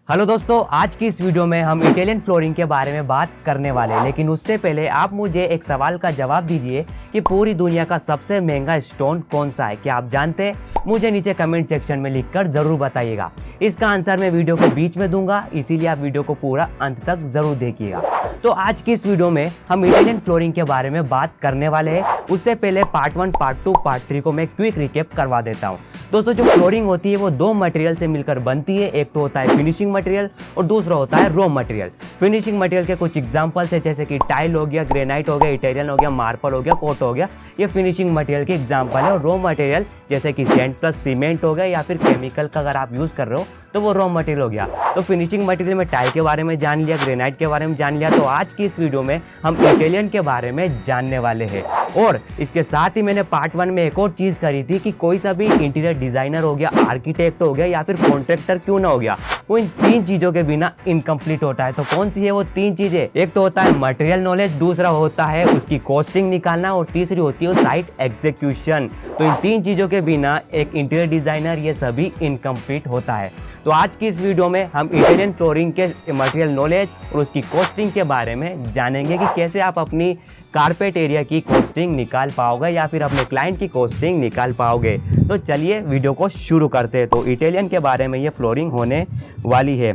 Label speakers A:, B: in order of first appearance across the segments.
A: Hello दोस्तों, आज की इस वीडियो में हम इटालियन फ्लोरिंग के बारे में बात करने वाले हैं। लेकिन उससे पहले आप मुझे एक सवाल का जवाब दीजिए कि पूरी दुनिया का सबसे महंगा स्टोन कौन सा है। क्या आप जानते हैं? मुझे नीचे कमेंट सेक्शन में लिखकर ज़रूर बताइएगा। इसका आंसर मैं वीडियो के बीच में दूंगा, इसीलिए आप वीडियो को पूरा अंत तक ज़रूर देखिएगा। तो आज की इस वीडियो में हम इटालियन फ्लोरिंग के बारे में बात करने वाले हैं। उससे पहले पार्ट 1, पार्ट 2, पार्ट 3 को मैं क्विक रिकैप करवा देता हूँ। दोस्तों, जो फ्लोरिंग होती है वो दो मटेरियल से मिलकर बनती है। एक तो होता है फिनिशिंग मटेरियल और दूसरा होता है रॉ मटेरियल। फिनिशिंग मटेरियल के कुछ एग्जांपल्स है, जैसे कि टाइल हो गया, ग्रेनाइट हो गया, इटालियन हो गया, मार्बल हो गया, कोट हो गया। ये फिनिशिंग मटेरियल के एग्जांपल है। और रॉ मटेरियल जैसे कि सैंड प्लस सीमेंट हो गया या फिर केमिकल का अगर आप यूज़ कर रहे हो तो वो रॉ मटेरियल हो गया। तो फिनिशिंग मटेरियल में टाइल के बारे में जान लिया, ग्रेनाइट के बारे में जान लिया। तो आज की इस वीडियो में हम इटालियन के बारे में जानने वाले हैं। और इसके साथ ही मैंने पार्ट 1 में एक और चीज़ करी थी कि कोई सा भी इंटीरियर डिज़ाइनर हो गया, आर्किटेक्ट हो गया या फिर कॉन्ट्रैक्टर क्यों ना हो गया, वो इन तीन चीज़ों के बिना इनकम्प्लीट होता है। तो कौन सी है वो तीन चीज़ें? एक तो होता है मटेरियल नॉलेज, दूसरा होता है उसकी कॉस्टिंग निकालना और तीसरी होती है साइट एग्जीक्यूशन। तो इन तीन चीज़ों के बिना एक इंटीरियर डिज़ाइनर ये सभी इनकम्प्लीट होता है। तो आज की इस वीडियो में हम इटालियन फ्लोरिंग के मटेरियल नॉलेज और उसकी कॉस्टिंग के बारे में जानेंगे कि कैसे आप अपनी कारपेट एरिया की कॉस्टिंग निकाल पाओगे या फिर अपने क्लाइंट की कॉस्टिंग निकाल पाओगे। तो चलिए वीडियो को शुरू करते हैं। तो इटालियन के बारे में ये फ्लोरिंग होने वाली है।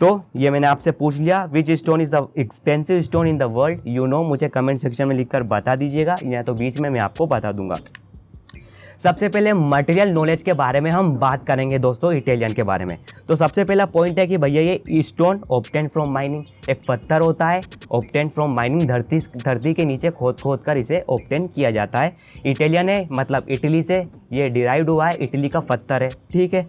A: तो ये मैंने आपसे पूछ लिया, which stone is the expensive stone in the world, you know, मुझे कमेंट सेक्शन में लिखकर बता दीजिएगा, या तो बीच में मैं आपको बता दूंगा। सबसे पहले मटेरियल नॉलेज के बारे में हम बात करेंगे दोस्तों, इटालियन के बारे में। तो सबसे पहला पॉइंट है कि भैया ये स्टोन ऑब्टेन फ्रॉम माइनिंग, एक पत्थर होता है ऑब्टेन फ्रॉम माइनिंग, धरती के नीचे खोद कर इसे ऑब्टेन किया जाता है। इटालियन है मतलब इटली से ये डिराइव्ड हुआ है, इटली का पत्थर है, ठीक है।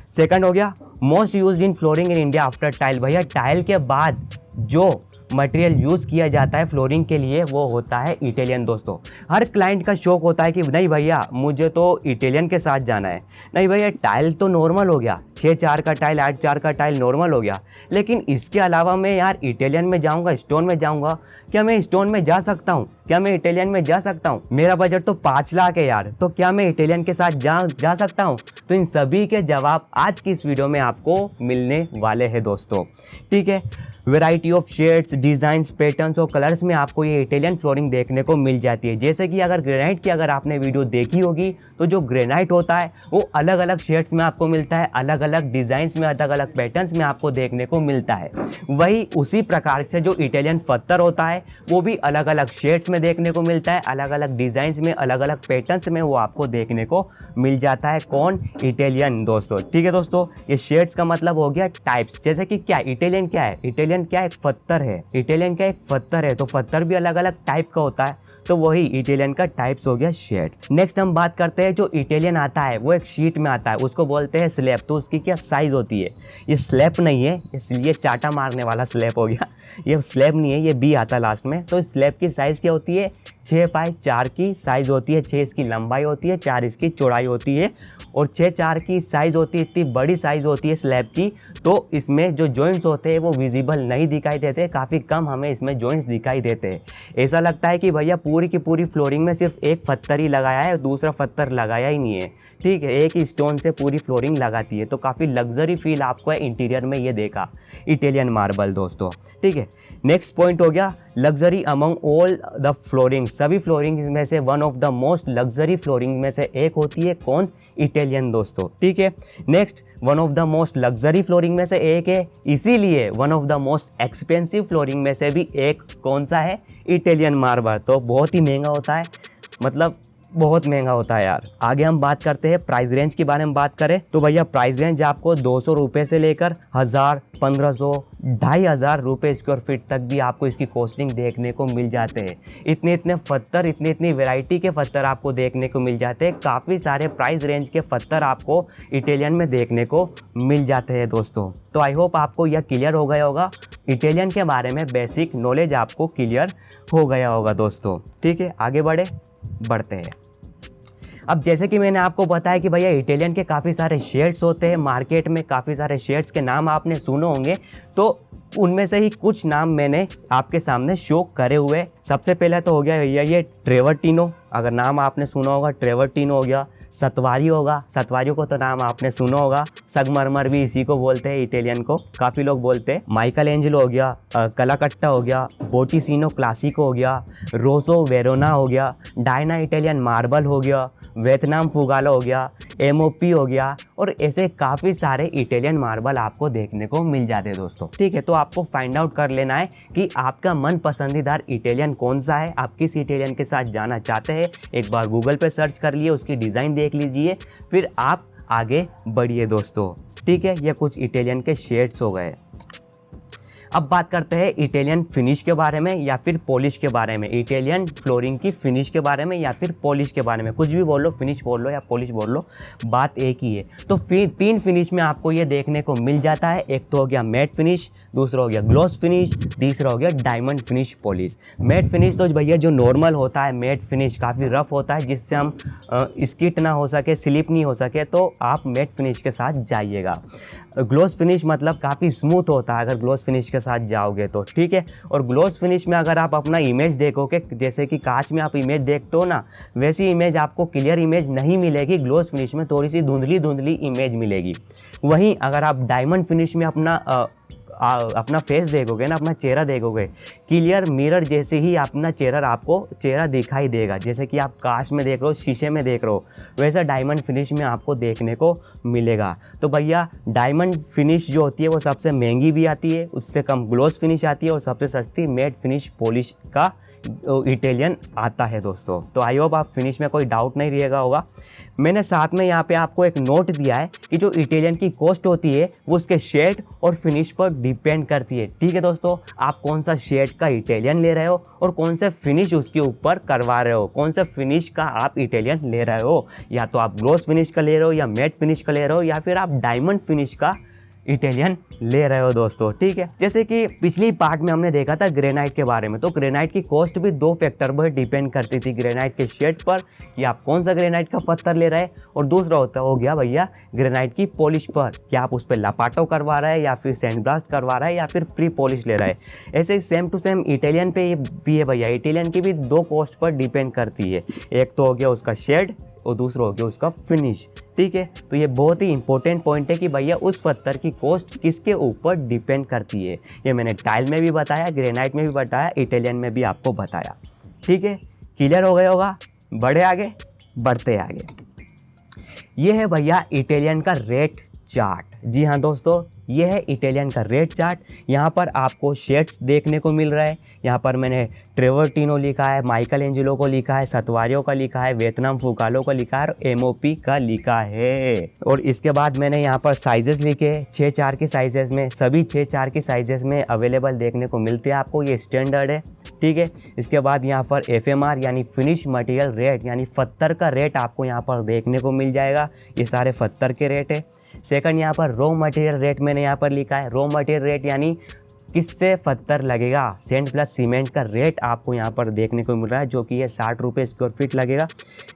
A: सेकंड हो गया most used in flooring in India after tile. भैया टाइल के बाद जो मटेरियल यूज़ किया जाता है फ्लोरिंग के लिए वो होता है इटालियन। दोस्तों, हर क्लाइंट का शौक होता है कि नहीं भैया मुझे तो इटालियन के साथ जाना है। नहीं भैया, टाइल तो नॉर्मल हो गया, 6-4 का टाइल, 8-4 का टाइल नॉर्मल हो गया, लेकिन इसके अलावा मैं यार इटालियन में जाऊंगा, स्टोन में जाऊंगा। क्या मैं स्टोन में जा सकता हूँ? क्या मैं इटालियन में जा सकता हूँ? मेरा बजट तो 5 लाख है यार, तो क्या मैं इटालियन के साथ जा सकता हूँ? तो इन सभी के जवाब आज की इस वीडियो में आपको मिलने वाले हैं दोस्तों, ठीक है। Variety of shades, designs, patterns और कलर्स में आपको ये इटालियन फ्लोरिंग देखने को मिल जाती है। जैसे कि अगर ग्रेनाइट की अगर आपने वीडियो देखी होगी तो जो ग्रेनाइट होता है वो अलग अलग शेड्स में आपको मिलता है, अलग अलग डिज़ाइंस में, अलग अलग पैटर्न्स में आपको देखने को मिलता है। वही उसी प्रकार से जो इटालियन पत्थर होता है वो भी अलग अलग शेड्स में देखने को मिलता है, अलग अलग डिज़ाइंस में, अलग अलग पैटर्न्स में वो आपको देखने को मिल जाता है। कौन? इटालियन दोस्तों, ठीक है दोस्तों। ये शेड्स का मतलब हो गया टाइप्स। जैसे कि क्या इटालियन क्या है? इटालियन क्या एक पत्थर है, इटालियन क्या एक पत्थर है, तो पत्थर भी अलग अलग टाइप का होता है, तो वही इटालियन का टाइप्स हो गया शेड। नेक्स्ट हम बात करते हैं, जो इटालियन आता है वो एक शीट में आता है, उसको बोलते हैं स्लैब। तो उसकी क्या साइज होती है? ये स्लैब नहीं है, इसलिए चाटा मारने वाला स्लैब हो गया, ये स्लैब नहीं है, ये बी आता है लास्ट में। तो स्लैब की साइज क्या होती है? 6x4 की साइज होती है, 6 इसकी लंबाई होती है, 4 इसकी चौड़ाई होती है और 6x4 की साइज होती है। इतनी बड़ी साइज होती है स्लैब की, तो इसमें जो जॉइंट्स होते हैं वो विजिबल नहीं दिखाई देते, काफ़ी कम हमें इसमें जॉइंट्स दिखाई देते हैं। ऐसा लगता है कि भैया पूरी की पूरी फ्लोरिंग में सिर्फ एक पत्थर ही लगाया है, दूसरा पत्थर लगाया ही नहीं है, ठीक है। एक ही स्टोन से पूरी फ्लोरिंग लगाती है, तो काफ़ी लग्जरी फील आपको है इंटीरियर में, ये देखा इटालियन मार्बल दोस्तों, ठीक है। नेक्स्ट पॉइंट हो गया luxury among all the flooring. सभी फ्लोरिंग में से one of the most luxury flooring में से एक होती है कौन? इटालियन दोस्तों, ठीक है। Next one of the most luxury flooring में से एक है, इसीलिए one of the most expensive flooring में से भी एक कौन सा है? Italian marble. तो बहुत ही महंगा होता है, मतलब बहुत महंगा होता है यार। आगे हम बात करते हैं प्राइस रेंज के बारे में। बात करें तो भैया प्राइस रेंज आपको 200 रुपये से लेकर 1000, 1500, 2500 रुपये स्क्वायर फीट तक भी आपको इसकी कॉस्टिंग देखने को मिल जाते हैं। इतने इतने पत्थर, इतनी वैरायटी के पत्थर आपको देखने को मिल जाते हैं। काफ़ी सारे प्राइस रेंज के पत्थर आपको इटालियन में देखने को मिल जाते हैं दोस्तों। तो आई होप आपको यह क्लियर हो गया होगा, इटालियन के बारे में बेसिक नॉलेज आपको क्लियर हो गया होगा दोस्तों, ठीक है। आगे बढ़ते हैं। अब जैसे कि मैंने आपको बताया कि भैया इटालियन के काफ़ी सारे शेड्स होते हैं, मार्केट में काफ़ी सारे शेड्स के नाम आपने सुने होंगे। तो उनमें से ही कुछ नाम मैंने आपके सामने शो करे हुए। सबसे पहले तो हो गया भैया ये ट्रेवर्टिनो, अगर नाम आपने सुना होगा, ट्रेवर्टिनो हो गया। सतवारी होगा, सतवारी को तो नाम आपने सुना होगा। संगमरमर भी इसी को बोलते हैं, इटालियन को काफ़ी लोग बोलते हैं। माइकल एंजेलो हो गया, कलाकट्टा हो गया, बोटिसिनो क्लासिको हो गया, रोसो वेरोना हो गया, डायना इटालियन मार्बल हो गया, वियतनाम फुगालो हो गया, एमओपी हो गया, और ऐसे काफ़ी सारे इटालियन मार्बल आपको देखने को मिल जाते हैं दोस्तों। ठीक है, तो आपको फाइंड आउट कर लेना है कि आपका मन पसंदीदार इटालियन कौन सा है, आप किस इटालियन के साथ जाना चाहते हैं। एक बार गूगल पे सर्च कर लिए, उसकी डिज़ाइन देख लीजिए, फिर आप आगे बढ़िए दोस्तों। ठीक है, ये कुछ इटालियन के शेड्स हो गए। अब बात करते हैं इटालियन फिनिश के बारे में या फिर पॉलिश के बारे में। इटालियन फ्लोरिंग की फिनिश के बारे में या फिर पॉलिश के बारे में, कुछ भी बोल लो, फिनिश बोल लो या पॉलिश बोल लो, बात एक ही है। तो तीन फिनिश में आपको ये देखने को मिल जाता है। एक तो हो गया मैट फिनिश, दूसरा हो गया ग्लॉस फिनिश, तीसरा हो गया diamond finish polish. Matte finish तो भैया जो नॉर्मल होता है, मैट फिनिश काफ़ी रफ होता है, जिससे हम स्किट ना हो सके, स्लिप नहीं हो सके, तो आप मैट फिनिश के साथ जाइएगा। ग्लॉस फिनिश मतलब काफ़ी स्मूथ होता है अगर ग्लॉस फिनिश के साथ जाओगे तो। ठीक है, और ग्लॉस फिनिश में अगर आप अपना इमेज देखोगे, जैसे कि कांच में आप इमेज देखते हो ना, वैसी इमेज आपको क्लियर इमेज नहीं मिलेगी। ग्लॉस फिनिश में थोड़ी सी धुंधली धुंधली इमेज मिलेगी। वहीं अगर आप डायमंड फिनिश में अपना फेस देखोगे ना, अपना चेहरा देखोगे, क्लियर मिरर जैसे ही अपना आपको चेहरा दिखाई देगा। जैसे कि आप कांच में देख रहे हो, शीशे में देख रहे हो, वैसा डायमंड फिनिश में आपको देखने को मिलेगा। तो भैया डायमंड फिनिश जो होती है वो सबसे महंगी भी आती है, उससे कम ग्लॉस फिनिश आती है, और सबसे सस्ती मैट फिनिश पॉलिश का इटालियन आता है दोस्तों। तो आई होप आप फिनिश में कोई डाउट नहीं रहेगा होगा। मैंने साथ में यहाँ पे आपको एक नोट दिया है कि जो इटालियन की कॉस्ट होती है वो उसके शेड और फिनिश पर डिपेंड करती है। ठीक है दोस्तों, आप कौन सा शेड का इटालियन ले रहे हो और कौन से फिनिश उसके ऊपर करवा रहे हो, कौन से फिनिश का आप इटालियन ले रहे हो, या तो आप ग्लॉस फिनिश का ले रहे हो, या मैट फिनिश का ले रहे हो, या फिर आप डायमंड फिनिश का इटालियन ले रहे हो दोस्तों। ठीक है, जैसे कि पिछली पार्ट में हमने देखा था ग्रेनाइट के बारे में, तो ग्रेनाइट की कॉस्ट भी दो फैक्टर पर डिपेंड करती थी। ग्रेनाइट के शेड पर कि आप कौन सा ग्रेनाइट का पत्थर ले रहे हैं, और दूसरा हो गया भैया ग्रेनाइट की पॉलिश पर, कि आप उस पर लपाटो करवा रहे हैं या फिर सैंड ब्लास्ट करवा रहे हैं या फिर प्री पॉलिश ले रहे हैं। ऐसे ही सेम टू सेम इटालियन पे भी है भैया। इटालियन की भी दो कॉस्ट पर डिपेंड करती है, एक तो हो गया उसका शेड और दूसरा हो गया उसका फिनिश। ठीक है, तो ये बहुत ही इंपॉर्टेंट पॉइंट है कि भैया उस पत्थर की कॉस्ट किसके ऊपर डिपेंड करती है। ये मैंने टाइल में भी बताया, ग्रेनाइट में भी बताया, इटालियन में भी आपको बताया। ठीक है, क्लियर हो गया होगा। बढ़े आगे, बढ़ते आगे। ये है भैया इटालियन का रेट चार्ट। जी हाँ दोस्तों, ये है इटालियन का रेट चार्ट। यहाँ पर आपको शेड्स देखने को मिल रहा है। यहाँ पर मैंने ट्रेवर्टिनो लिखा है, माइकल एंजेलो को लिखा है, सतवारियो का लिखा है, वियतनाम फुगालो का लिखा है, और एमओपी का लिखा है। और इसके बाद मैंने यहाँ पर साइजेस लिखे 6-4 के साइजेस में, सभी 6-4 के साइजेस में अवेलेबल देखने को मिलते हैं आपको। ये स्टैंडर्ड है। ठीक है, इसके बाद यहाँ पर FMR यानी फिनिश मटेरियल रेट, यानी पत्थर का रेट आपको यहाँ पर देखने को मिल जाएगा। ये सारे पत्थर के रेट है। सेकंड, यहाँ पर रॉ मटेरियल रेट मैंने यहाँ पर लिखा है। रॉ मटेरियल रेट यानी किससे पत्थर लगेगा, सैंड प्लस सीमेंट का रेट आपको यहाँ पर देखने को मिल रहा है, जो कि ये 60 रुपये स्क्वायर फीट लगेगा।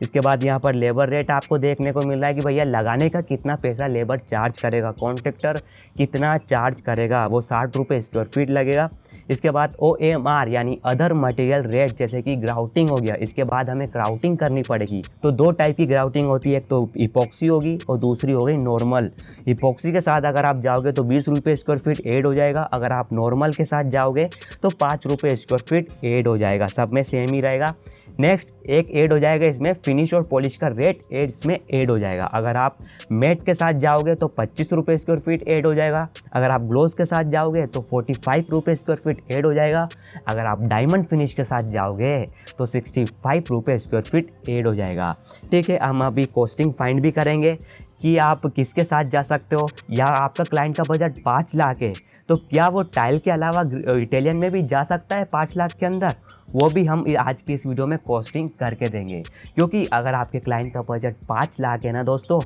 A: इसके बाद यहाँ पर लेबर रेट आपको देखने को मिल रहा है कि भैया लगाने का कितना पैसा लेबर चार्ज करेगा, कॉन्ट्रैक्टर कितना चार्ज करेगा, वो 60 रुपये स्क्वायर फीट लगेगा। इसके बाद OMR यानी अदर मटेरियल रेट, जैसे कि ग्राउटिंग हो गया, इसके बाद हमें ग्राउटिंग करनी पड़ेगी। तो दो टाइप की ग्राउटिंग होती है, एक तो इपॉक्सी होगी और दूसरी हो गई नॉर्मल। इपॉक्सी के साथ अगर आप जाओगे तो 20 रुपये स्क्वायर फीट ऐड हो जाएगा। अगर आप नॉर्मल के साथ जाओगे तो 5 रुपये स्क्वायर फीट ऐड हो जाएगा। सब में सेम ही रहेगा। नेक्स्ट एक ऐड हो जाएगा इसमें फिनिश और पॉलिश का रेट इसमें ऐड हो जाएगा। अगर आप मैट के साथ जाओगे तो 25 रुपये स्क्वायर फीट ऐड हो जाएगा। अगर आप ग्लोस के साथ जाओगे तो 45 रुपये स्क्वायर फीट ऐड हो जाएगा। अगर आप डायमंड फिनिश के साथ जाओगे तो 65 रुपये स्क्वायर फीट ऐड हो जाएगा। ठीक है, हम अभी कॉस्टिंग फाइंड भी करेंगे कि आप किसके साथ जा सकते हो, या आपका क्लाइंट का बजट 5 लाख है तो क्या वो टाइल के अलावा इटालियन में भी जा सकता है 5 लाख के अंदर, वो भी हम आज की इस वीडियो में कॉस्टिंग करके देंगे। क्योंकि अगर आपके क्लाइंट का बजट 5 लाख है ना दोस्तों,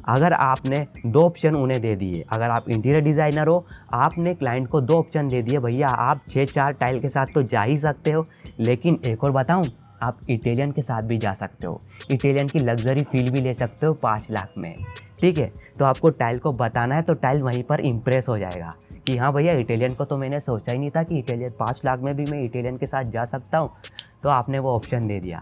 A: अगर आपने 2 ऑप्शन उन्हें दे दिए, अगर आप इंटीरियर डिज़ाइनर हो, आपने क्लाइंट को 2 ऑप्शन दे दिए, भैया आप 6-4 टाइल के साथ तो जा ही सकते हो, लेकिन एक और बताऊं, आप इटालियन के साथ भी जा सकते हो। इटालियन की लग्जरी फील भी ले सकते हो 5 लाख में। ठीक है। तो आपको टाइल को बताना है तो टाइल वहीं पर इम्प्रेस हो जाएगा कि हाँ भैया इटालियन को तो मैंने सोचा ही नहीं था कि इटालियन 5 लाख में भी मैं इटालियन के साथ जा सकता हूँ, तो आपने वो ऑप्शन दे दिया।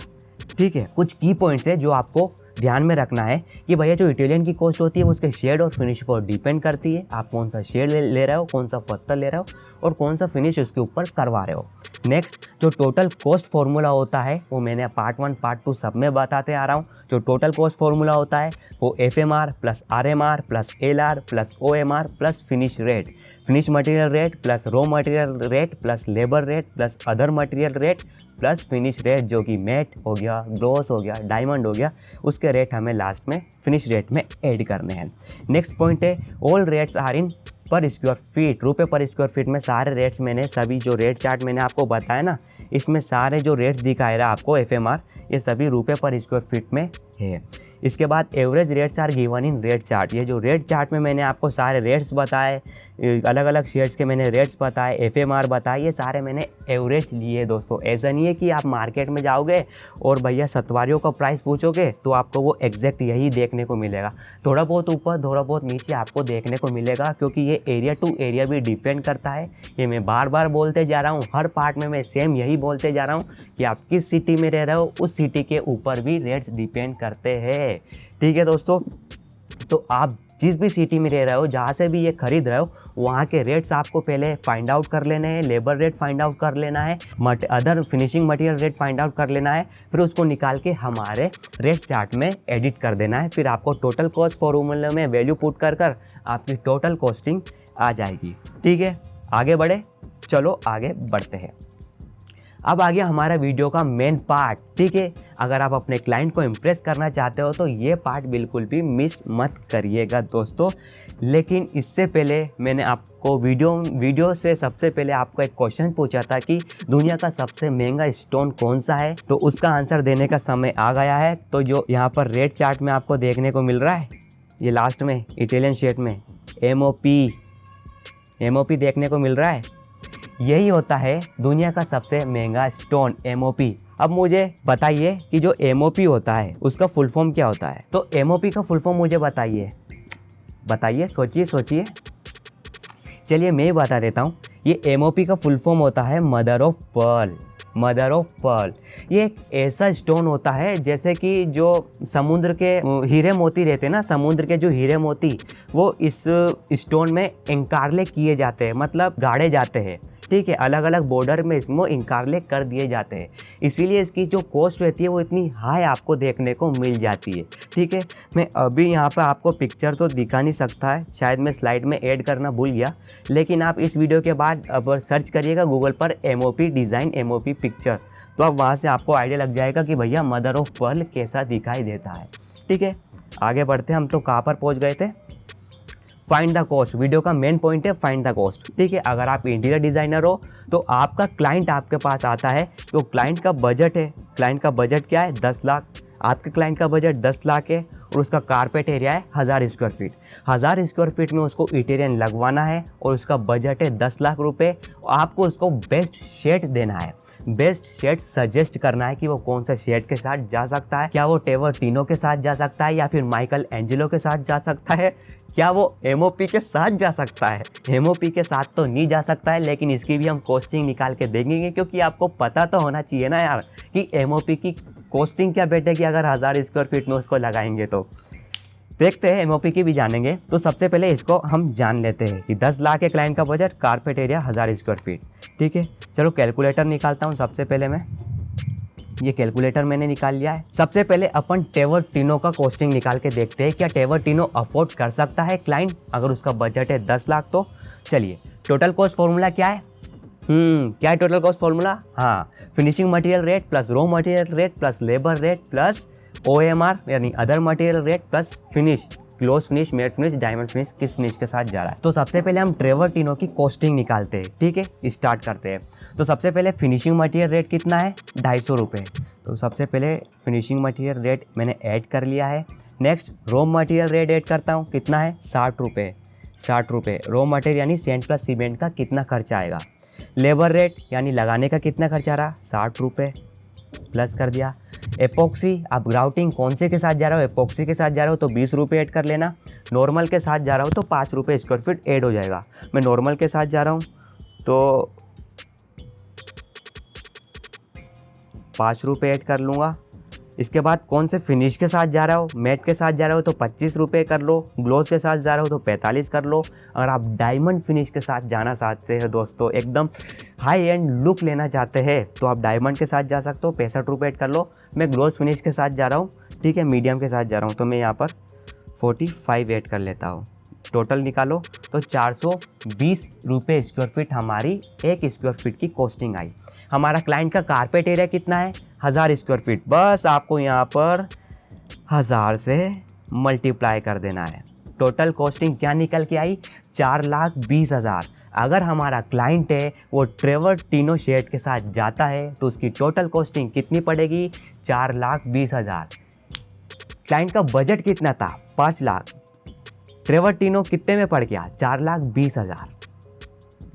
A: ठीक है, कुछ की पॉइंट्स है जो आपको ध्यान में रखना है कि भैया जो इटालियन की कॉस्ट होती है वो उसके शेड और फिनिश पर डिपेंड करती है। आप कौन सा शेड ले रहे हो, कौन सा पत्थर ले रहे हो और कौन सा फिनिश उसके ऊपर करवा रहे हो। नेक्स्ट, जो टोटल कॉस्ट फार्मूला होता है वो मैंने पार्ट 1 पार्ट 2 सब में बताते आ रहा हूँ। जो टोटल कॉस्ट फार्मूला होता है वो FMR plus RMR plus LR plus OMR plus finish rate, finish material rate plus raw material rate plus labour rate plus other material rate plus finish rate जो कि मैट हो गया, gloss हो गया, diamond हो गया, उसके रेट हमें लास्ट में फिनिश रेट में ऐड करने हैं। नेक्स्ट पॉइंट है ऑल रेट्स आर इन पर स्क्वायर फीट, रुपये पर स्क्वायर फीट में सारे रेट्स मैंने सभी जो रेट चार्ट मैंने आपको बताया ना, इसमें सारे जो रेट्स दिखाए रहा आपको FMR ये सभी रुपये पर स्क्वायर फीट में है। इसके बाद average rates are given in rate chart, ये जो रेट चार्ट में मैंने आपको सारे रेट्स बताए, अलग अलग शेड्स के मैंने रेट्स बताए, FMR बताए, ये सारे मैंने एवरेज लिए दोस्तों। ऐसा नहीं है कि आप मार्केट में जाओगे और भैया सतवारियों का प्राइस पूछोगे तो आपको वो एग्जैक्ट यही देखने को मिलेगा। थोड़ा बहुत ऊपर थोड़ा बहुत नीचे आपको देखने को मिलेगा, क्योंकि ये एरिया टू एरिया भी डिपेंड करता है। ये मैं बार बार बोलते जा रहा हूँ, हर पार्ट में मैं सेम यही बोलते जा रहा हूँ कि आप किस सिटी में रह रहे हो उस सिटी के ऊपर भी रेट्स डिपेंड करते हैं। ठीक है दोस्तों, तो आप जिस भी सिटी में रह रहे हो, जहाँ से भी ये खरीद रहे हो, वहाँ के रेट्स आपको पहले फाइंड आउट कर लेने हैं। लेबर रेट फाइंड आउट कर लेना है, other finishing material rate find out कर लेना है, फिर उसको निकाल के हमारे रेट चार्ट में एडिट कर देना है। फिर आपको टोटल कॉस्ट फॉर्मूला में वैल्यू पुट कर आपकी टोटल कॉस्टिंग आ जाएगी। ठीक है, आगे बढ़े, चलो आगे बढ़ते हैं। अब आ गया हमारा वीडियो का मेन पार्ट। ठीक है, अगर आप अपने क्लाइंट को इम्प्रेस करना चाहते हो तो ये पार्ट बिल्कुल भी मिस मत करिएगा दोस्तों। लेकिन इससे पहले मैंने आपको वीडियो से सबसे पहले आपको एक क्वेश्चन पूछा था कि दुनिया का सबसे महंगा स्टोन कौन सा है, तो उसका आंसर देने का समय आ गया है। तो जो यहाँ पर रेट चार्ट में आपको देखने को मिल रहा है, ये लास्ट में इटालियन शेड में MOP देखने को मिल रहा है, यही होता है दुनिया का सबसे महंगा स्टोन MOP। अब मुझे बताइए कि जो MOP होता है उसका फुल फॉर्म क्या होता है। तो MOP का फुल फॉर्म मुझे बताइए, सोचिए। चलिए मैं ही बता देता हूँ। ये MOP का फुल फॉर्म होता है मदर ऑफ पर्ल। ये एक ऐसा स्टोन होता है जैसे कि जो समुद्र के हीरे मोती रहते हैं ना, समुद्र के जो हीरे मोती वो इस स्टोन में इंकारले किए जाते हैं, मतलब गाड़े जाते हैं। ठीक है, अलग अलग बॉर्डर में इसमें इंकारले कर दिए जाते हैं, इसीलिए इसकी जो कॉस्ट रहती है वो इतनी हाई आपको देखने को मिल जाती है। ठीक है, मैं अभी यहाँ पर आपको पिक्चर तो दिखा नहीं सकता है, शायद मैं स्लाइड में ऐड करना भूल गया, लेकिन आप इस वीडियो के बाद अब सर्च करिएगा गूगल पर MOP डिज़ाइन MOP पिक्चर, तो अब वहाँ से आपको आइडिया लग जाएगा कि भैया मदर ऑफ पर्ल कैसा दिखाई देता है। ठीक है, आगे बढ़ते हैं। हम तो कहाँ पर पहुँच गए थे, फाइंड द कॉस्ट। वीडियो का मेन पॉइंट है फाइंड द कॉस्ट। ठीक है, अगर आप इंटीरियर डिज़ाइनर हो तो आपका क्लाइंट आपके पास आता है, तो क्लाइंट का बजट है, क्लाइंट का बजट क्या है 10 लाख, आपके क्लाइंट का बजट 10 लाख है और उसका कारपेट एरिया है 1000 स्क्वायर फीट। 1000 स्क्वायर फीट में उसको इटालियन लगवाना है और उसका बजट है 10 लाख रुपए। आपको उसको बेस्ट शेड देना है, बेस्ट शेड सजेस्ट करना है कि वो कौन सा शेड के साथ जा सकता है। क्या वो टेवर्टिनो के साथ जा सकता है या फिर माइकल एंजेलो के साथ जा सकता है, क्या वो MOP के साथ जा सकता है। MOP के साथ तो नहीं जा सकता है, लेकिन इसकी भी हम कॉस्टिंग निकाल के देंगे, क्योंकि आपको पता तो होना चाहिए ना यार कि MOP की कॉस्टिंग क्या बैठेगी अगर 1000 स्क्वायर फीट में उसको लगाएंगे। तो देखते हैं, MOP की भी जानेंगे। तो सबसे पहले इसको हम जान लेते हैं कि 10 लाख है क्लाइंट का budget, carpet area 1000 square feet. ठीक है, चलो कैलकुलेटर निकालता हूँ। सबसे पहले मैं ये कैलकुलेटर मैंने निकाल लिया है। सबसे पहले अपन टेवर्टिनो का कॉस्टिंग निकाल के देखते हैं, क्या टेवर्टिनो अफोर्ड कर सकता है क्लाइंट अगर उसका बजट है 10 लाख। तो चलिए, टोटल कॉस्ट फॉर्मूला क्या है, क्या है टोटल कॉस्ट फॉर्मूला, हाँ, finishing material rate plus raw material rate plus labour rate plus OMR यानी other material rate plus finish, gloss finish, matte finish, diamond finish किस फिनिश के साथ जा रहा है। तो सबसे पहले हम टेवर्टिनो की कॉस्टिंग निकालते हैं। ठीक है, स्टार्ट करते हैं। तो सबसे पहले फिनिशिंग मटेरियल रेट कितना है 250 रुपये। तो सबसे पहले फिनिशिंग मटेरियल रेट मैंने ऐड कर लिया है। Next raw material rate add करता हूँ, कितना है 60 रुपये। रॉ मटेरियल यानी सेंट प्लस सीमेंट का कितना खर्चा आएगा। लेबर रेट यानी लगाने का कितना खर्चा रहा 60 रुपये। प्लस कर दिया। एपॉक्सी, आप ग्राउटिंग कौन से के साथ जा रहे हो, एपॉक्सी के साथ जा रहे हो तो 20 रुपये ऐड कर लेना। नॉर्मल के साथ जा रहा हो तो 5 रुपये स्क्वायर फीट ऐड हो जाएगा। मैं नॉर्मल के साथ जा रहा हूँ तो 5 रुपये ऐड कर लूँगा। इसके बाद कौन से फिनिश के साथ जा रहा हो, मैट के साथ जा रहे हो तो 25 रुपये कर लो, ग्लोस के साथ जा रहे हो तो 45 कर लो। अगर आप डायमंड फिनिश के साथ जाना चाहते हैं दोस्तों, एकदम हाई एंड लुक लेना चाहते हैं तो आप डायमंड के साथ जा सकते हो, 65 रुपये ऐड कर लो। मैं ग्लोस फिनिश के साथ जा रहा हूँ, ठीक है, मीडियम के साथ जा रहा हूँ तो मैं यहाँ पर 45 ऐड कर लेता हूँ। टोटल निकालो तो 420 रुपये स्क्वायर फीट हमारी एक स्क्वायर फीट की कॉस्टिंग आई। हमारा क्लाइंट का कारपेट एरिया कितना है, 1000 स्क्वायर फीट। बस आपको यहाँ पर 1000 से मल्टीप्लाई कर देना है। टोटल कॉस्टिंग क्या निकल के आई, 4,20,000। अगर हमारा क्लाइंट है वो ट्रेवर टीनो शेड के साथ जाता है तो उसकी टोटल कॉस्टिंग कितनी पड़ेगी, 4,20,000। क्लाइंट का बजट कितना था, 5 लाख। ट्रेवर टीनो कितने में पड़ गया, 4,20,000।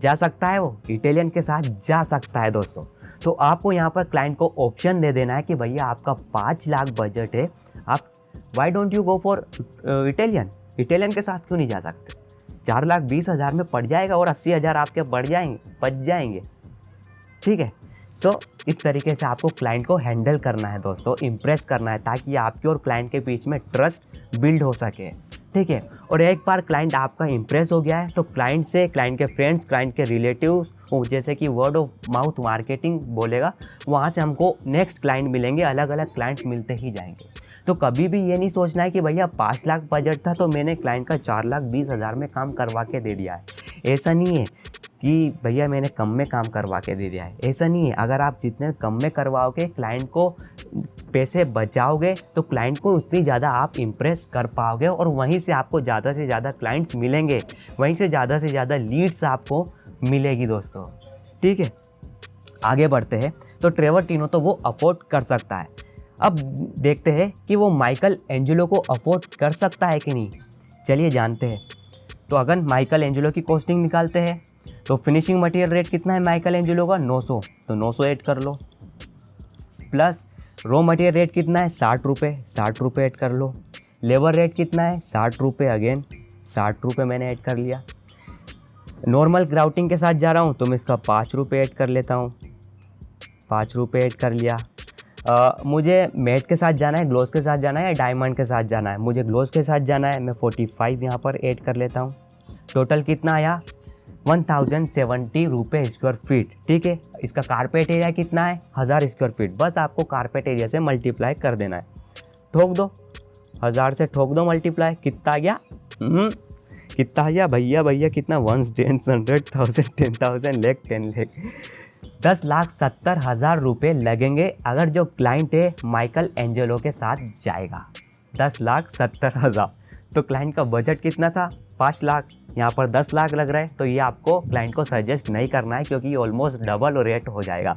A: जा सकता है वो, इटालियन के साथ जा सकता है दोस्तों। तो आपको यहाँ पर क्लाइंट को ऑप्शन दे देना है कि भैया आपका 5 लाख बजट है, आप why don't you go for Italian के साथ क्यों नहीं जा सकते। 4,20,000 में पड़ जाएगा और 80,000 आपके बच जाएंगे, ठीक है। तो इस तरीके से आपको क्लाइंट को हैंडल करना है दोस्तों, इम्प्रेस करना है, ताकि आपके और क्लाइंट के बीच में ट्रस्ट बिल्ड हो सके, ठीक है। और एक बार क्लाइंट आपका इम्प्रेस हो गया है तो क्लाइंट से, क्लाइंट के फ्रेंड्स, क्लाइंट के रिलेटिव्स, जैसे कि वर्ड ऑफ माउथ मार्केटिंग बोलेगा, वहाँ से हमको नेक्स्ट क्लाइंट मिलेंगे, अलग अलग क्लाइंट्स मिलते ही जाएंगे। तो कभी भी ये नहीं सोचना है कि भैया 5 लाख बजट था तो मैंने क्लाइंट का 4,20,000 में काम करवा के दे दिया है। ऐसा नहीं है कि भैया मैंने कम में काम करवा के दे दिया है, ऐसा नहीं है। अगर आप जितने कम में करवाओगे, क्लाइंट को पैसे बचाओगे तो क्लाइंट को उतनी ज़्यादा आप इम्प्रेस कर पाओगे और वहीं से आपको ज़्यादा से ज़्यादा क्लाइंट्स मिलेंगे, वहीं से ज़्यादा लीड्स आपको मिलेगी दोस्तों, ठीक है। आगे बढ़ते हैं। तो ट्रेवर टीनो तो वो अफोर्ड कर सकता है। अब देखते हैं कि वो माइकल एंजेलो को अफोर्ड कर सकता है कि नहीं, चलिए जानते हैं। तो अगर माइकल एंजेलो की कॉस्टिंग निकालते हैं तो फिनिशिंग मटेरियल रेट कितना है माइकल एंजेलो का, 900, तो 900 ऐड कर लो। प्लस रॉ मटेरियल रेट कितना है, 60 रुपये, 60 रुपये ऐड कर लो। लेबर रेट कितना है, 60 रुपये, अगेन 60 रुपये मैंने ऐड कर लिया। नॉर्मल ग्राउटिंग के साथ जा रहा हूँ तो मैं इसका 5 रुपये ऐड कर लेता हूँ, 5 रुपये ऐड कर लिया। मुझे मैट के साथ जाना है, ग्लोस के साथ जाना है या डायमंड के साथ जाना है, मुझे ग्लोस के साथ जाना है, मैं 45 यहाँ पर ऐड कर लेता हूँ। टोटल कितना आया, 1070 रुपये स्क्वायर फीट, ठीक है। इसका कारपेट एरिया कितना है, 1000 स्क्वायर फीट। बस आपको कारपेट एरिया से मल्टीप्लाई कर देना है, ठोक दो, 1000 से ठोक दो मल्टीप्लाई, कितना आ गया, कितना आ गया भैया कितना, 1 10 100 1000 10,000 लाख 10 लाख 10,70,000 रुपये लगेंगे अगर जो क्लाइंट है माइकल एंजेलो के साथ जाएगा। 10,70,000। तो क्लाइंट का बजट कितना था, 5 लाख, यहाँ पर 10 लाख लग रहा है, तो ये आपको क्लाइंट को सजेस्ट नहीं करना है क्योंकि ये ऑलमोस्ट डबल रेट हो जाएगा।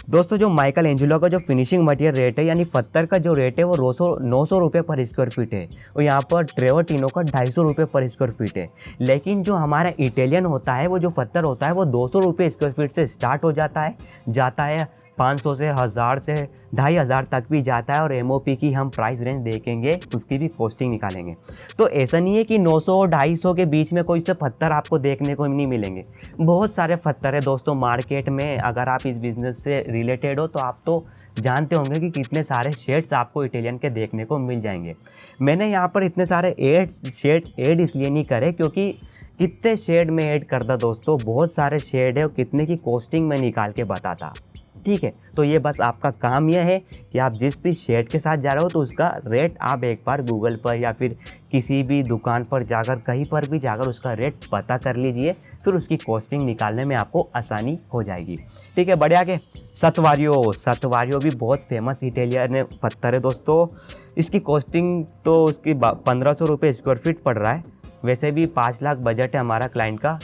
A: दोस्तों जो माइकल एंजेलो का जो फिनिशिंग मटेरियल रेट है, यानी पत्थर का जो रेट है वो 900 रुपये पर स्क्वायर फीट है, और यहाँ पर ट्रेवर टीनो का 250 रुपये पर स्क्वायर फीट है। लेकिन जो हमारा इटालियन होता है, वो जो पत्थर होता है वो 200 रुपये स्क्वायर फीट से स्टार्ट हो जाता है 500 से 1000 से 2500 तक भी जाता है, और MOP की हम प्राइस रेंज देखेंगे, उसकी भी कॉस्टिंग निकालेंगे। तो ऐसा नहीं है कि 900 और 250 के बीच में कोई से पत्थर आपको देखने को नहीं मिलेंगे। बहुत सारे पत्थर है दोस्तों मार्केट में। अगर आप इस बिज़नेस से रिलेटेड हो तो आप तो जानते होंगे कि कितने सारे शेड्स आपको इटालियन के देखने को मिल जाएंगे। मैंने यहाँ पर इतने सारे शेड्स ऐड इसलिए नहीं करे क्योंकि कितने शेड में ऐड करता दोस्तों, बहुत सारे शेड है और कितने की कॉस्टिंग में निकाल के बताता, ठीक है। तो ये बस आपका काम यह है कि आप जिस भी शेड के साथ जा रहे हो तो उसका रेट आप एक बार गूगल पर या फिर किसी भी दुकान पर जाकर, कहीं पर भी जाकर उसका रेट पता कर लीजिए, फिर उसकी कॉस्टिंग निकालने में आपको आसानी हो जाएगी, ठीक है। बढ़िया के सतवारियो भी बहुत फेमस इटालियन पत्थर है दोस्तों। इसकी कॉस्टिंग तो उसकी 1500 रुपये स्क्वायर फीट पड़ रहा है। वैसे भी 5 लाख बजट है हमारा क्लाइंट का,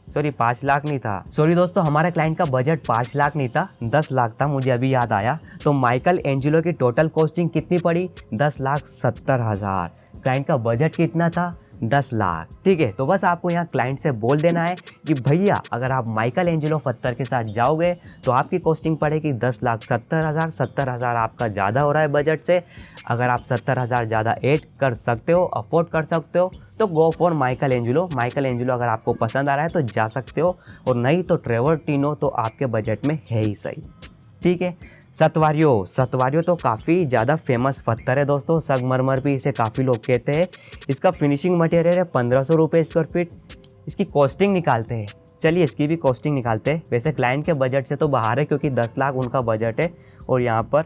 A: सॉरी 5 लाख नहीं था, सॉरी दोस्तों, हमारे क्लाइंट का बजट 5 लाख नहीं था, 10 लाख था, मुझे अभी याद आया। तो माइकल एंजेलो की टोटल कॉस्टिंग कितनी पड़ी, 10,70,000। क्लाइंट का बजट कितना था, 10 लाख। ठीक है, तो बस आपको यहाँ क्लाइंट से बोल देना है कि भैया अगर आप माइकल एंजेलो पत्थर के साथ जाओगे तो आपकी कॉस्टिंग पड़ेगी 10,70,000। 70,000 आपका ज़्यादा हो रहा है बजट से। अगर आप 70,000 ज़्यादा ऐड कर सकते हो, अफोर्ड कर सकते हो, तो go for Michael Angelo. Michael Angelo अगर आपको पसंद आ रहा है तो जा सकते हो, और नहीं तो ट्रेवर्टिनो तो आपके बजट में है ही सही। ठीक है, सतवारियो तो काफ़ी ज़्यादा फेमस पत्थर है दोस्तों। संगमरमर भी इसे काफ़ी लोग कहते हैं। इसका फिनिशिंग मटेरियल है 1500 रुपये स्क्वायर फीट। इसकी कॉस्टिंग निकालते हैं, चलिए इसकी भी कॉस्टिंग निकालते हैं। वैसे क्लाइंट के बजट से तो बाहर है क्योंकि 10 लाख उनका बजट है और यहाँ पर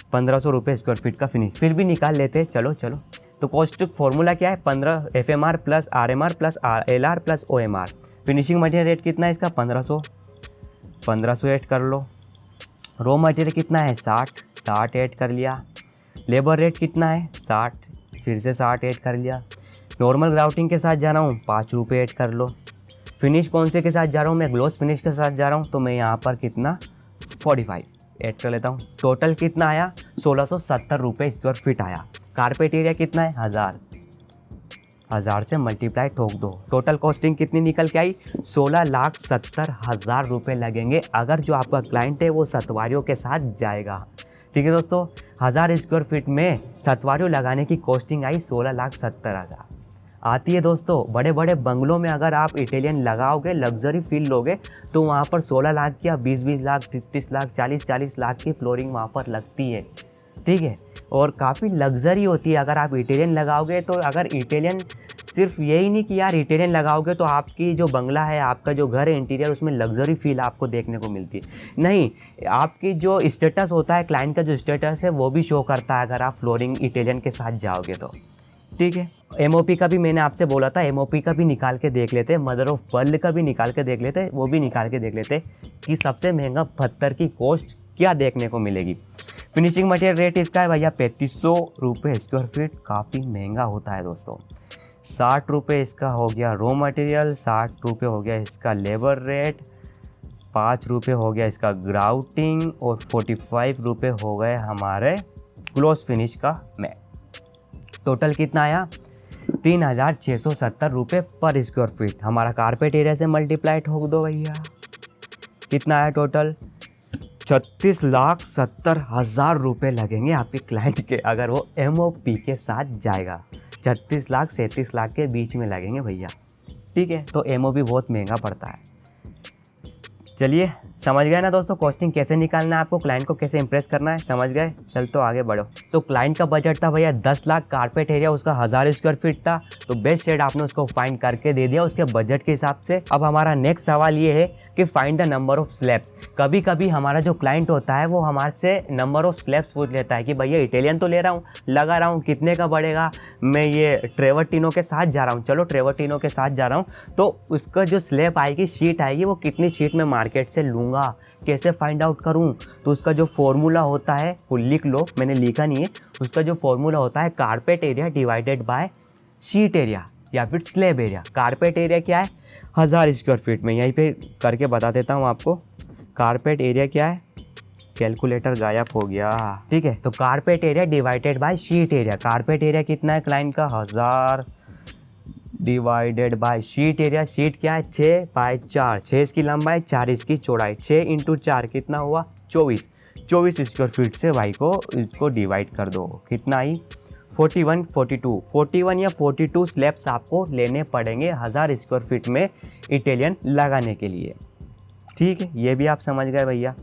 A: 1500 रुपये स्क्वायर फीट का फिनिश, फिर भी निकाल लेते हैं। चलो तो कॉस्ट फॉर्मूला क्या है? 15 FMR plus RMR plus LR plus OMR। Finishing material rate कितना है इसका? 1500 ऐड कर लो। रॉ मटेरियल कितना है? 60 ऐड कर लिया। लेबर रेट कितना है? 60, फिर से 60 ऐड कर लिया। नॉर्मल ग्राउटिंग के साथ जा रहा हूँ, 5 रुपये ऐड कर लो। फिनिश कौन से के साथ जा रहा हूँ? मैं ग्लोस फिनिश के साथ जा रहा हूँ, तो मैं यहाँ पर कितना 45 ऐड कर लेता हूँ। टोटल कितना आया? 1670 रुपये स्क्वायर फीट आया। कारपेट एरिया कितना है? 1000 से मल्टीप्लाई ठोक दो। टोटल कॉस्टिंग कितनी निकल के आई? 16,70,000 रुपये लगेंगे अगर जो आपका क्लाइंट है वो सतवारियों के साथ जाएगा। ठीक है दोस्तों, 1000 स्क्वायर फीट में सतवारियों लगाने की कॉस्टिंग आई 16,70,000 आती है दोस्तों। बड़े बड़े बंगलों में अगर आप इटालियन लगाओगे, लग्जरी फील लोगे, तो वहाँ पर 16 लाख या 20 लाख, 30 लाख, 40 लाख की फ्लोरिंग वहाँ पर लगती है। ठीक है, और काफ़ी लग्जरी होती है अगर आप इटालियन लगाओगे तो। अगर इटालियन सिर्फ यही नहीं कि यार इटालियन लगाओगे तो आपकी जो बंगला है, आपका जो घर है इंटीरियर, उसमें लग्जरी फील आपको देखने को मिलती है। नहीं, आपकी जो स्टेटस होता है, क्लाइंट का जो स्टेटस है वो भी शो करता है अगर आप फ्लोरिंग इटालियन के साथ जाओगे तो। ठीक है, MOP का भी मैंने आपसे बोला था, MOP का भी निकाल के देख लेते, मदर ऑफ पर्ल का भी निकाल के देख लेते, वो भी निकाल के देख लेते कि सबसे महंगा पत्थर की कॉस्ट क्या देखने को मिलेगी। फिनिशिंग मटेरियल रेट इसका है भैया 3500 रुपये स्क्वायर फीट। काफ़ी महंगा होता है दोस्तों। 60 रुपये इसका हो गया रॉ मटेरियल, 60 रुपये हो गया इसका लेबर रेट, 5 रुपये हो गया इसका ग्राउटिंग, और 45 रुपये हो गए हमारे ग्लोस फिनिश का मैट। टोटल कितना आया? 3670 रुपये पर स्क्वायर फीट। हमारा कारपेट एरिया से मल्टीप्लाई ठोक दो भैया, कितना आया टोटल? 36,70,000 रुपये लगेंगे आपके क्लाइंट के अगर वो MOP के साथ जाएगा। 36 लाख 37 लाख के बीच में लगेंगे भैया। ठीक है, तो MOP बहुत महंगा पड़ता है। चलिए, समझ गए ना दोस्तों कॉस्टिंग कैसे निकालना है, आपको क्लाइंट को कैसे इंप्रेस करना है? समझ गए? चल तो आगे बढ़ो। तो क्लाइंट का बजट था भैया 10 लाख, कारपेट एरिया उसका 1000 स्क्वायर फीट था, तो बेस्ट शेड आपने उसको फाइंड करके दे दिया उसके बजट के हिसाब से। अब हमारा नेक्स्ट सवाल ये है कि find the number of slabs. कभी कभी हमारा जो क्लाइंट होता है वो हमारे से नंबर ऑफ स्लैब्स पूछ लेता है कि भैया इटालियन तो ले रहा हूँ, लगा रहा हूँ, कितने का पड़ेगा? मैं ये ट्रेवर्टिनो के साथ जा रहा हूँ, चलो ट्रेवर्टिनो के साथ जा रहा हूँ, तो उसका जो स्लैब आएगी, शीट आएगी, वो कितनी शीट में मार्केट से लूँगा, कैसे फाइंड आउट करूं? तो उसका जो फॉर्मूला होता है वो लिख लो, मैंने लिखा नहीं है। उसका जो फॉर्मूला होता है carpet area divided by sheet area या फिर स्लैब एरिया। कारपेट एरिया क्या है? 1000 स्क्वायर फीट में, यहीं पे करके बता देता हूं आपको। कारपेट एरिया क्या है? कैलकुलेटर गायब हो गया। ठीक है, तो carpet area divided by sheet area. Carpet area कितना है क्लाइंट का? 1000 divided by sheet area. Sheet क्या है? 6/4, 6 इसकी लंबाई, 4 इसकी चौड़ाई। 6 × 4 कितना हुआ? 24 स्क्वायर फीट से भाई को इसको डिवाइड कर दो, कितना आई? 41 या 42 स्लैब्स आपको लेने पड़ेंगे 1000 स्क्वायर फीट में इटालियन लगाने के लिए। ठीक है, ये भी आप समझ गए भैया।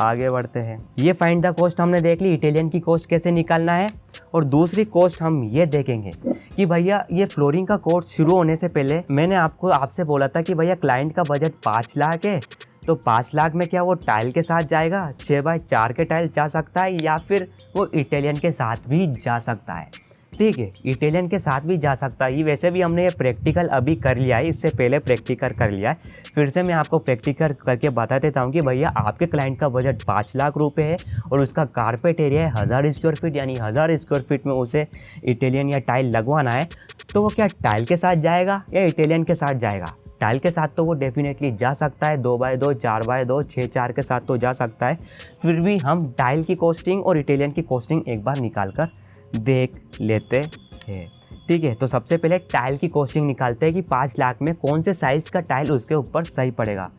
A: आगे बढ़ते हैं। ये फाइंड द कॉस्ट हमने देख ली, इटालियन की कॉस्ट कैसे निकालना है। और दूसरी कॉस्ट हम ये देखेंगे कि भैया ये फ्लोरिंग का कोर्स शुरू होने से पहले मैंने आपसे बोला था कि भैया क्लाइंट का बजट 5 लाख है, तो 5 लाख में क्या वो टाइल के साथ जाएगा? 6/4 के टाइल जा सकता है, या फिर वो इटालियन के साथ भी जा सकता है। ठीक है, इटालियन के साथ भी जा सकता है। ये वैसे भी हमने ये प्रैक्टिकल अभी कर लिया है, इससे पहले प्रैक्टिकल कर लिया है। फिर से मैं आपको प्रैक्टिकल करके बता देता हूँ कि भैया आपके क्लाइंट का बजट 5 लाख रुपए है और उसका कारपेट एरिया है 1000 स्क्वायर फीट, यानी 1000 स्क्वायर फीट में उसे इटालियन या टाइल लगवाना है। तो वो क्या टाइल के साथ जाएगा या इटालियन के साथ जाएगा? टाइल के साथ तो वो डेफिनेटली जा सकता है, 2x2, 4x2, 6x4 के साथ तो जा सकता है। फिर भी हम टाइल की कॉस्टिंग और इटालियन की कॉस्टिंग एक बार निकाल कर देख लेते हैं। ठीक है, तो सबसे पहले टाइल की कॉस्टिंग निकालते हैं कि 5 लाख में कौन से साइज़ का टाइल उसके ऊपर सही पड़ेगा।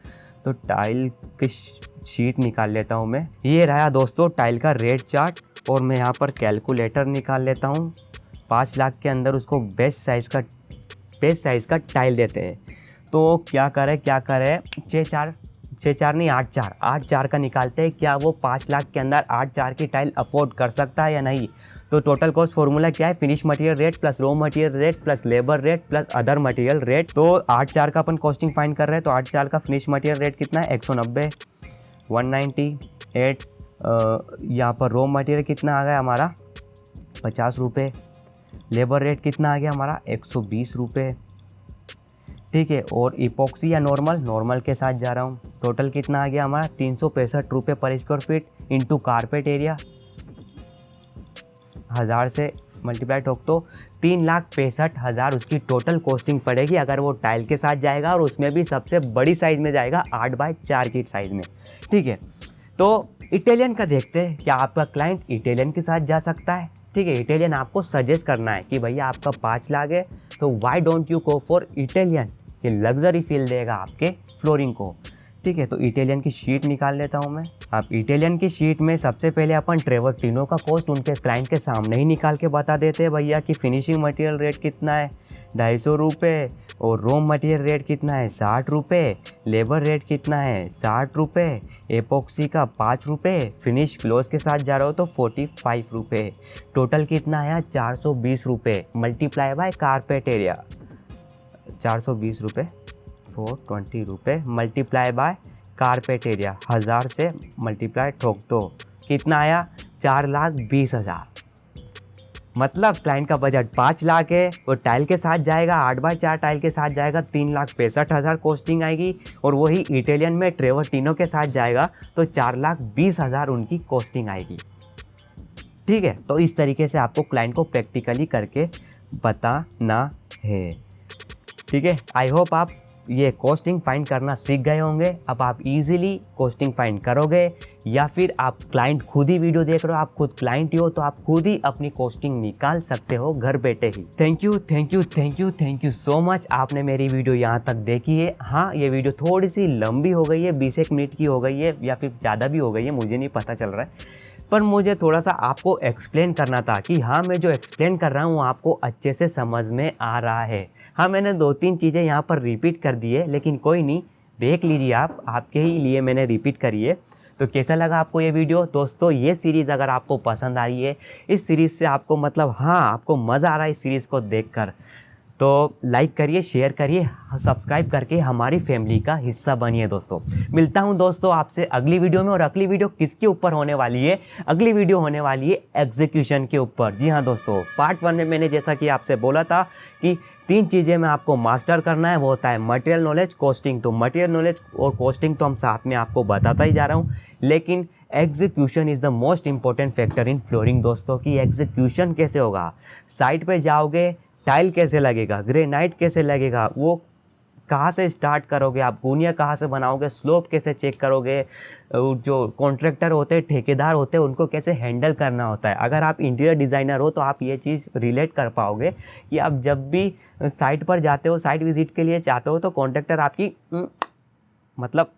A: तो टाइल की शीट निकाल लेता हूँ मैं। ये रहा दोस्तों टाइल का रेट चार्ट, और मैं यहाँ पर कैलकुलेटर निकाल लेता हूँ। 5 लाख के अंदर उसको बेस्ट साइज़ का टाइल देते हैं। तो क्या करें 6 4 नहीं 8 4 का निकालते हैं। क्या वो 5 लाख के अंदर 8 4 की टाइल अफोर्ड कर सकता है या नहीं। तो टोटल कॉस्ट फॉर्मूला क्या है, finish material rate plus raw material rate plus labour rate plus other material rate. तो 8 4 का अपन कॉस्टिंग फाइंड कर रहे हैं। तो 8 4 का फिनिश मटेरियल रेट कितना है 190, 198। यहाँ पर रॉ मटेरियल कितना आ गया हमारा 50 रुपये, लेबर रेट कितना आ गया हमारा 120 रुपये, ठीक है। और इपॉक्सी या नॉर्मल के साथ जा रहा हूँ। टोटल कितना आ गया हमारा 365 रुपये पर square feet into carpet area, 1000 से मल्टीप्लाई ठोक तो 3,65,000 उसकी टोटल कॉस्टिंग पड़ेगी अगर वो टाइल के साथ जाएगा, और उसमें भी सबसे बड़ी साइज़ में जाएगा 8 बाय 4 की साइज़ में, ठीक है। तो इटालियन का देखते हैं, क्या आपका क्लाइंट इटालियन के साथ जा सकता है, ठीक है। इटालियन आपको सजेस्ट करना है कि भैया आपका 5 लाख है तो why don't you go for Italian, ये लग्जरी फील देगा आपके फ्लोरिंग को, ठीक है। तो इटालियन की शीट निकाल लेता हूँ मैं। अब इटालियन की शीट में सबसे पहले अपन ट्रेवर्टिनो का कॉस्ट उनके क्लाइंट के सामने ही निकाल के बता देते हैं भैया कि फिनिशिंग मटेरियल रेट कितना है 250 रुपये, और रॉ मटेरियल रेट कितना है 60 रुपये, लेबर रेट कितना है 60 रुपये, एपॉक्सी का 5 रुपये, फिनिश क्लोज के साथ जा रहा हो तो 45 रुपये। टोटल कितना आया 420 रुपये मल्टीप्लाई बाय कारपेट एरिया, 420 रुपये 420 रुपये मल्टीप्लाई बाय कारपेट एरिया, 1000 से मल्टीप्लाई ठोक दो, कितना आया 4,20,000। मतलब क्लाइंट का बजट 5 लाख है, वो टाइल के साथ जाएगा 8 बाय 4 टाइल के साथ जाएगा 3,65,000 कॉस्टिंग आएगी, और वही इटालियन में ट्रेवर्टिनो के साथ जाएगा तो 4,20,000 उनकी कॉस्टिंग आएगी, ठीक है। तो इस तरीके से आपको क्लाइंट को प्रैक्टिकली करके बताना है, ठीक है। आई होप आप ये कॉस्टिंग फाइंड करना सीख गए होंगे। अब आप इजीली कॉस्टिंग फाइंड करोगे, या फिर आप क्लाइंट खुद ही वीडियो देख रहे हो, आप खुद क्लाइंट ही हो तो आप खुद ही अपनी कॉस्टिंग निकाल सकते हो घर बैठे ही। थैंक यू सो मच, आपने मेरी वीडियो यहाँ तक देखी है। हाँ, ये वीडियो थोड़ी सी लंबी हो गई है, 20 मिनट की हो गई है या फिर ज़्यादा भी हो गई है, मुझे नहीं पता चल रहा है, पर मुझे थोड़ा सा आपको एक्सप्लेन करना था कि हाँ मैं जो एक्सप्लेन कर रहा हूँ आपको अच्छे से समझ में आ रहा है। हाँ, मैंने 2-3 चीज़ें यहाँ पर रिपीट कर दी है, लेकिन कोई नहीं, देख लीजिए आप, आपके ही लिए मैंने रिपीट करी है। तो कैसा लगा आपको ये वीडियो दोस्तों। ये सीरीज़ अगर आपको पसंद आ रही है, इस सीरीज़ से आपको मतलब हाँ आपको मज़ा आ रहा है इस सीरीज़ को देखकर, तो लाइक करिए, शेयर करिए, सब्सक्राइब करके हमारी फैमिली का हिस्सा बनिए दोस्तों। मिलता हूं दोस्तों आपसे अगली वीडियो में, और अगली वीडियो किसके ऊपर होने वाली है, अगली वीडियो होने वाली है एग्जीक्यूशन के ऊपर। जी हाँ दोस्तों, पार्ट 1 में मैंने जैसा कि आपसे बोला था कि 3 चीज़ें में आपको मास्टर करना है, वो होता है मटेरियल नॉलेज, कॉस्टिंग। तो मटेरियल नॉलेज और कॉस्टिंग तो हम साथ में आपको बताता ही जा रहा हूँ, लेकिन execution is the most important factor in flooring दोस्तों। कि एग्जीक्यूशन कैसे होगा, साइट पे जाओगे, टाइल कैसे लगेगा, ग्रेनाइट कैसे लगेगा, वो कहाँ से स्टार्ट करोगे, आप गुनिया कहाँ से बनाओगे, स्लोप कैसे चेक करोगे, जो कॉन्ट्रैक्टर होते हैं, ठेकेदार होते हैं, उनको कैसे हैंडल करना होता है। अगर आप इंटीरियर डिज़ाइनर हो तो आप ये चीज़ रिलेट कर पाओगे कि आप जब भी साइट पर जाते हो, साइट विजिट के लिए चाहते हो, तो कॉन्ट्रैक्टर आपकी मतलब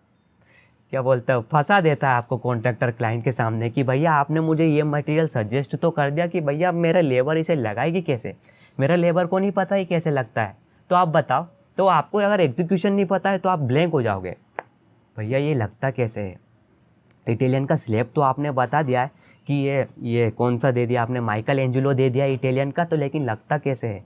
A: क्या बोलते हो, फंसा देता है आपको कॉन्ट्रैक्टर क्लाइंट के सामने कि भैया आपने मुझे ये मटेरियल सजेस्ट तो कर दिया कि भैया मेरा लेबर इसे लगाएगी कैसे, मेरा लेबर को नहीं पता ही कैसे लगता है, तो आप बताओ। तो आपको अगर एग्जीक्यूशन नहीं पता है तो आप ब्लैंक हो जाओगे, भैया ये लगता कैसे है। इटालियन का स्लैब तो आपने बता दिया है कि ये कौन सा दे दिया आपने, माइकल एंजेलो दे दिया इटालियन का, तो लेकिन लगता कैसे है,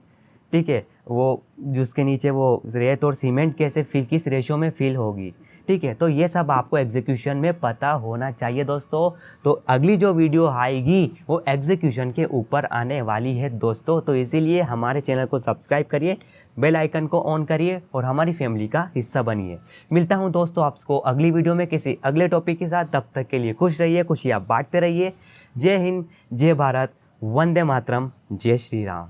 A: ठीक है। वो जिसके नीचे वो रेत और सीमेंट कैसे किस रेशो में फिल होगी, ठीक है। तो ये सब आपको एग्जीक्यूशन में पता होना चाहिए दोस्तों। तो अगली जो वीडियो आएगी वो एग्जीक्यूशन के ऊपर आने वाली है दोस्तों। तो इसीलिए हमारे चैनल को सब्सक्राइब करिए, बेल आइकन को ऑन करिए और हमारी फैमिली का हिस्सा बनिए। मिलता हूं दोस्तों आपको अगली वीडियो में किसी अगले टॉपिक के साथ। तब तक के लिए खुश रहिए, खुशियाँ बांटते रहिए। जय हिंद, जय भारत, वंदे मातरम, जय श्री राम।